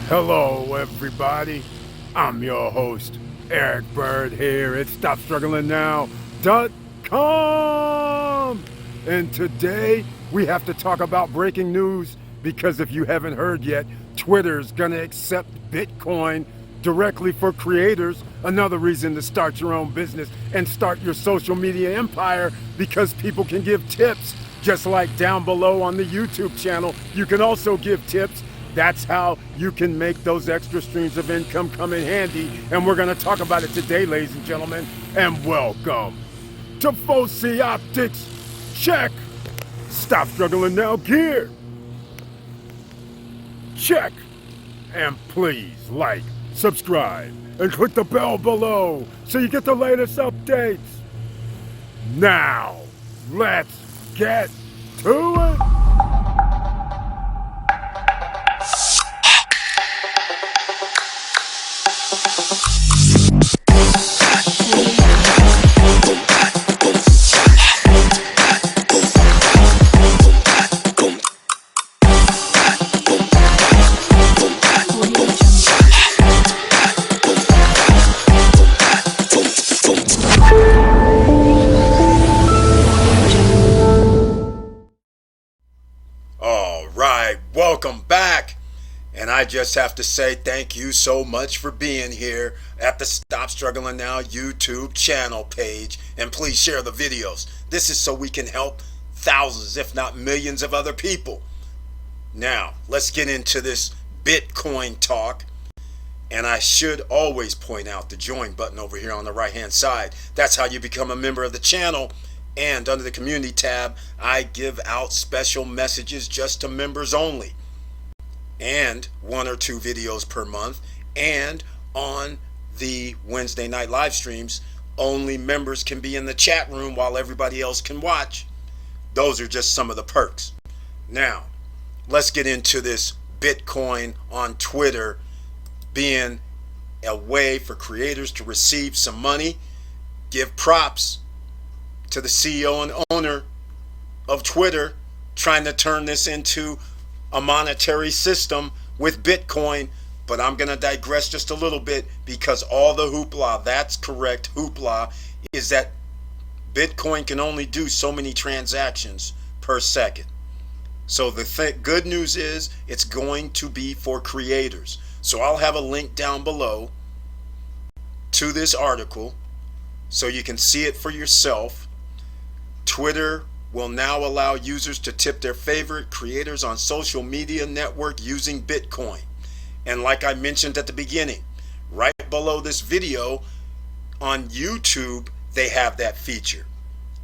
Hello, everybody. I'm your host, Eric Bird, here at StopStrugglingNow.com. And today we have to talk about breaking news because if you haven't heard yet, Twitter's gonna accept Bitcoin directly for creators. Another reason to start your own business and start your social media empire because people can give tips. Just like down below on the YouTube channel, you can also give tips. That's how you can make those extra streams of income come in handy. And we're going to talk about it today, ladies and gentlemen. And welcome to Foci Optics. Check. Stop Struggling Now gear. Check. And please like, subscribe, and click the bell below so you get the latest updates. Now, let's get to it. Welcome back, and I just have to say thank you so much for being here at the Stop Struggling Now YouTube channel page, and please share the videos. This is so we can help thousands, if not millions of other people. Now, let's get into this Bitcoin talk, and I should always point out the join button over here on the right hand side. That's how you become a member of the channel. And under the community tab, I give out special messages just to members only, and 1 or 2 videos per month. And on the Wednesday night live streams, only members can be in the chat room while everybody else can watch. Those are just some of the perks. Now, let's get into this Bitcoin on Twitter being a way for creators to receive some money. Give props to the CEO and owner of Twitter trying to turn this into a monetary system with Bitcoin. But I'm going to digress just a little bit, because all the hoopla, that's correct, hoopla, is that Bitcoin can only do so many transactions per second. So the good news is it's going to be for creators. So I'll have a link down below to this article so you can see it for yourself. Twitter will now allow users to tip their favorite creators on social media network using Bitcoin. And like I mentioned at the beginning, right below this video on YouTube, they have that feature.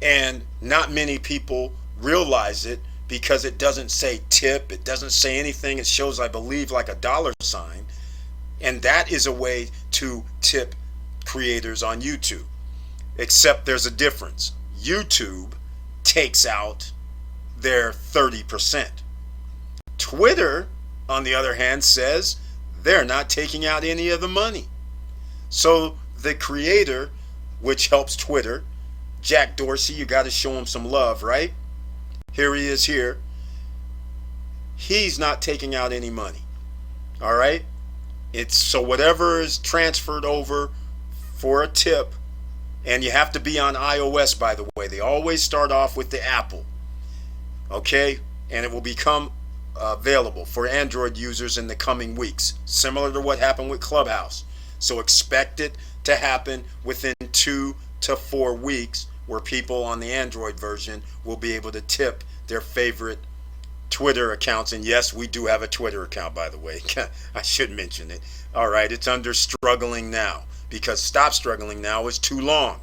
And not many people realize it because it doesn't say tip, it doesn't say anything. It shows, I believe, like a dollar sign. And that is a way to tip creators on YouTube. Except there's a difference. YouTube takes out their 30%. Twitter, on the other hand, says they're not taking out any of the money. So the creator, which helps Twitter, Jack Dorsey, you got to show him some love, right? Here he is here. He's not taking out any money. All right? It's so whatever is transferred over for a tip. And you have to be on iOS, by the way. They always start off with the Apple. Okay? And it will become available for Android users in the coming weeks, similar to what happened with Clubhouse. So expect it to happen within 2 to 4 weeks, where people on the Android version will be able to tip their favorite Twitter accounts. And yes, we do have a Twitter account, by the way. I should mention it. All right, it's under Struggling Now, because Stop Struggling Now is too long.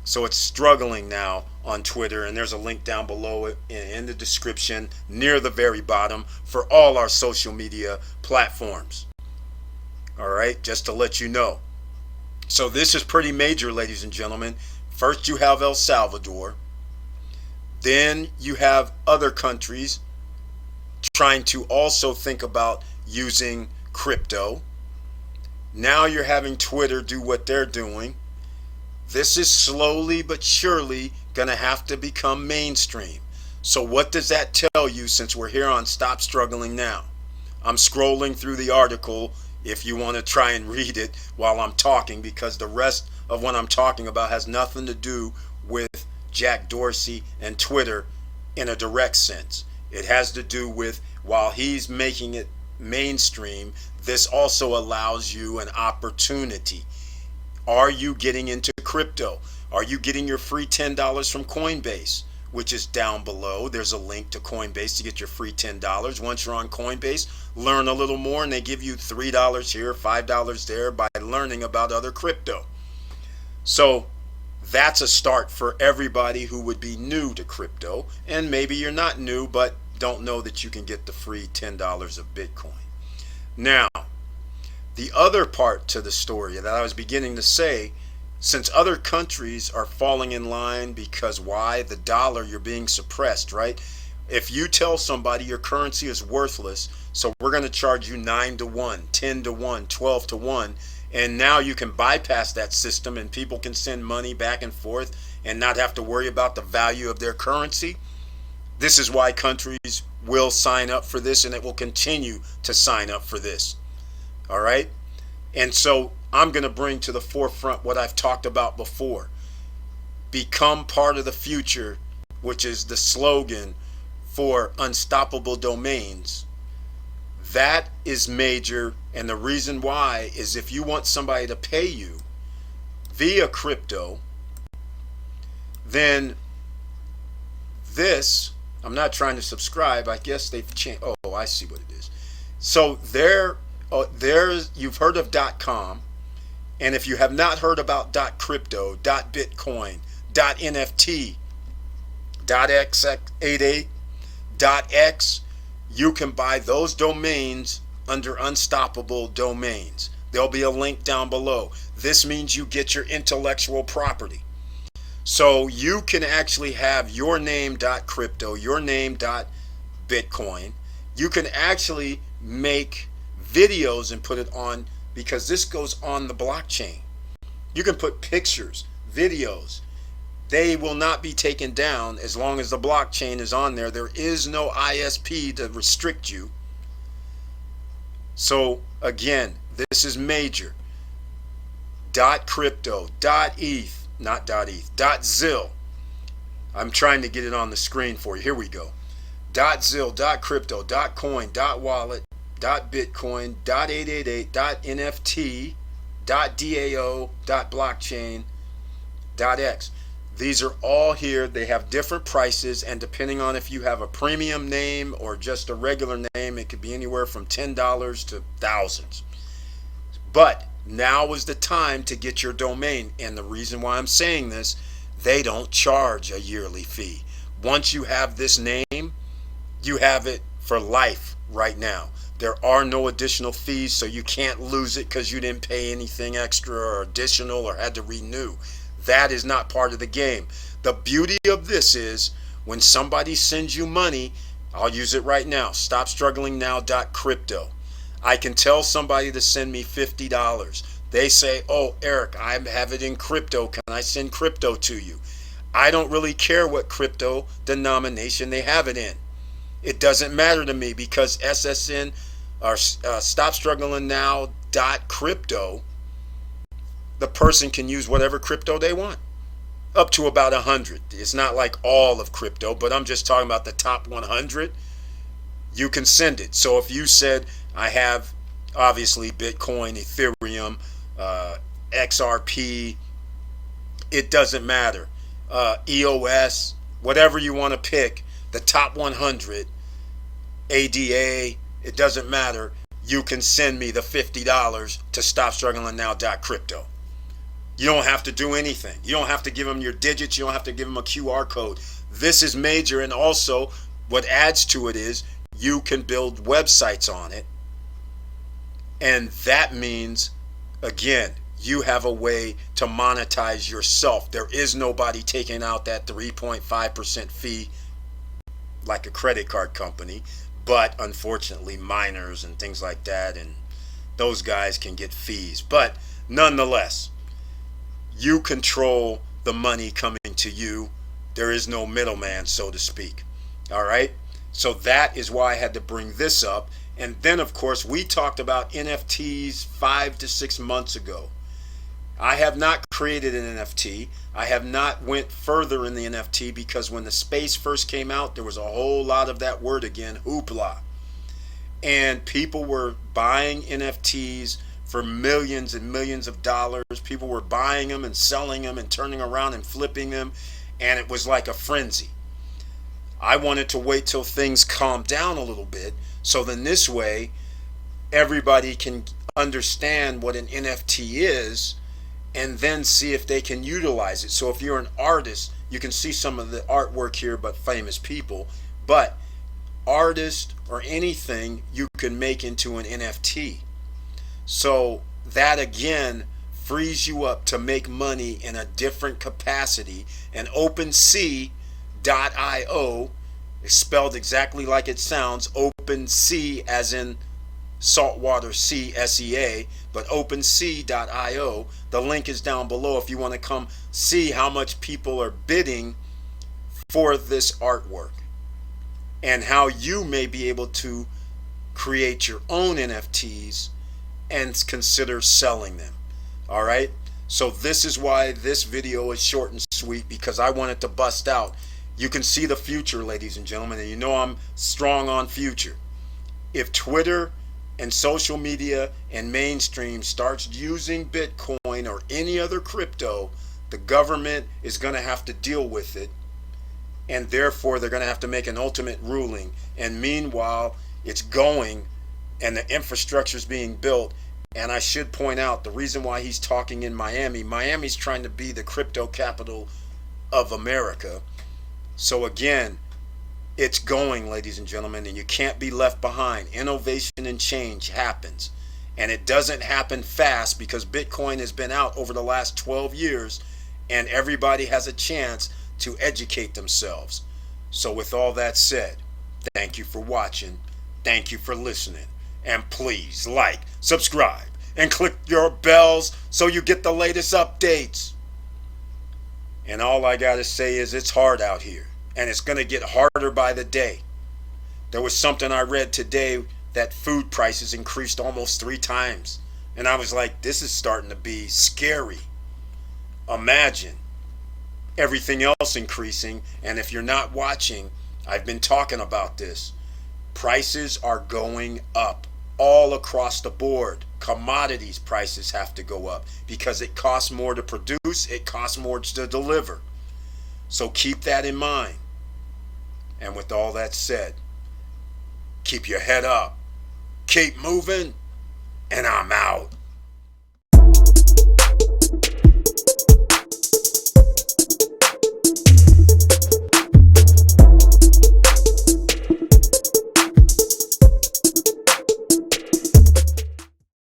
So it's Struggling Now on Twitter, and there's a link down below in the description near the very bottom for all our social media platforms. All right, just to let you know. So this is pretty major, ladies and gentlemen. First you have El Salvador. Then you have other countries trying to also think about using crypto. Now you're having Twitter do what they're doing. This is slowly but surely going to have to become mainstream. So what does that tell you, since we're here on Stop Struggling Now? I'm scrolling through the article if you want to try and read it while I'm talking, because the rest of what I'm talking about has nothing to do with Jack Dorsey and Twitter in a direct sense. It has to do with, while he's making it mainstream, this also allows you an opportunity. Are you getting into crypto? Are you getting your free $10 from Coinbase, which is down below? There's a link to Coinbase to get your free $10. Once you're on Coinbase, learn a little more, and they give you $3 here, $5 there by learning about other crypto. So that's a start for everybody who would be new to crypto, and maybe you're not new but don't know that you can get the free $10 of Bitcoin. Now, the other part to the story that I was beginning to say, since other countries are falling in line because why? The dollar, you're being suppressed, right? If you tell somebody your currency is worthless, so we're going to charge you 9 to 1, 10 to 1, 12 to 1, and now you can bypass that system and people can send money back and forth and not have to worry about the value of their currency. This is why countries will sign up for this, and it will continue to sign up for this. All right? And so I'm going to bring to the forefront what I've talked about before. Become part of the future, which is the slogan for Unstoppable Domains. That is major, and the reason why is if you want somebody to pay you via crypto, then this, I'm not trying to subscribe, I guess they've changed. Oh, I see what it is. So there's, you've heard of .com, and if you have not heard about .crypto, .bitcoin, .nft, .x88, .x, you can buy those domains under Unstoppable Domains. There'll be a link down below. This means you get your intellectual property. So you can actually have your name.crypto, your name.bitcoin. You can actually make videos and put it on, because this goes on the blockchain. You can put pictures, videos. They will not be taken down as long as the blockchain is on there. There is no ISP to restrict you. So again, this is major. .crypto, .eth, not .eth, .zil. I'm trying to get it on the screen for you. Here we go. .zil, .crypto, .coin, .wallet, .bitcoin, .888, .nft, .dao, .blockchain, .x. These are all here. They have different prices, and depending on if you have a premium name or just a regular name, it could be anywhere from $10 to thousands. But now is the time to get your domain, and the reason why I'm saying this, they don't charge a yearly fee. Once you have this name, you have it for life right now. There are no additional fees, so you can't lose it because you didn't pay anything extra or additional or had to renew. That is not part of the game. The beauty of this is when somebody sends you money, I'll use it right now, stopstrugglingnow.crypto. I can tell somebody to send me $50. They say, oh, Eric, I have it in crypto. Can I send crypto to you? I don't really care what crypto denomination they have it in. It doesn't matter to me because SSN or stopstrugglingnow.crypto, the person can use whatever crypto they want, up to about 100. It's not like all of crypto, but I'm just talking about the top 100. You can send it. So if you said, I have obviously Bitcoin, Ethereum, XRP, it doesn't matter. EOS, whatever you want to pick, the top 100, ADA, it doesn't matter. You can send me the $50 to stopstrugglingnow.crypto. You don't have to do anything. You don't have to give them your digits. You don't have to give them a QR code. This is major, and also what adds to it is you can build websites on it. And that means, again, you have a way to monetize yourself. There is nobody taking out that 3.5% fee like a credit card company, but unfortunately miners and things like that, and those guys can get fees. But nonetheless, you control the money coming to you. There is no middleman, so to speak. All right? So that is why I had to bring this up. And then, of course, we talked about NFTs 5 to 6 months ago. I have not created an NFT. I have not went further in the NFT because when the space first came out, there was a whole lot of that word again, hoopla. And people were buying NFTs for millions and millions of dollars. People were buying them and selling them and turning around and flipping them. And it was like a frenzy. I wanted to wait till things calmed down a little bit, so then this way everybody can understand what an NFT is and then see if they can utilize it. So if you're an artist, you can see some of the artwork here but famous people, but artist or anything you can make into an NFT. So that again frees you up to make money in a different capacity. And OpenSea.io is spelled exactly like it sounds, OpenSea as in saltwater sea, SEA, but OpenSea.io. The link is down below if you want to come see how much people are bidding for this artwork and how you may be able to create your own NFTs and consider selling them. All right, so this is why this video is short and sweet, because I wanted to bust out. You can see the future, ladies and gentlemen, and you know I'm strong on future. If Twitter and social media and mainstream starts using Bitcoin or any other crypto, the government is going to have to deal with it, and therefore they're going to have to make an ultimate ruling. And meanwhile, it's going and the infrastructure is being built. And I should point out the reason why he's talking in Miami. Miami's trying to be the crypto capital of America. So again, it's going, ladies and gentlemen, and you can't be left behind. Innovation and change happens. And it doesn't happen fast because Bitcoin has been out over the last 12 years and everybody has a chance to educate themselves. So with all that said, thank you for watching. Thank you for listening. And please like, subscribe, and click your bells so you get the latest updates. And all I gotta say is it's hard out here, and it's gonna get harder by the day. There was something I read today that food prices increased almost 3 times, and I was like, this is starting to be scary. Imagine everything else increasing, and if you're not watching, I've been talking about this. Prices are going up all across the board. Commodities prices have to go up because it costs more to produce, it costs more to deliver. So keep that in mind. And with all that said, keep your head up, keep moving, and I'm out.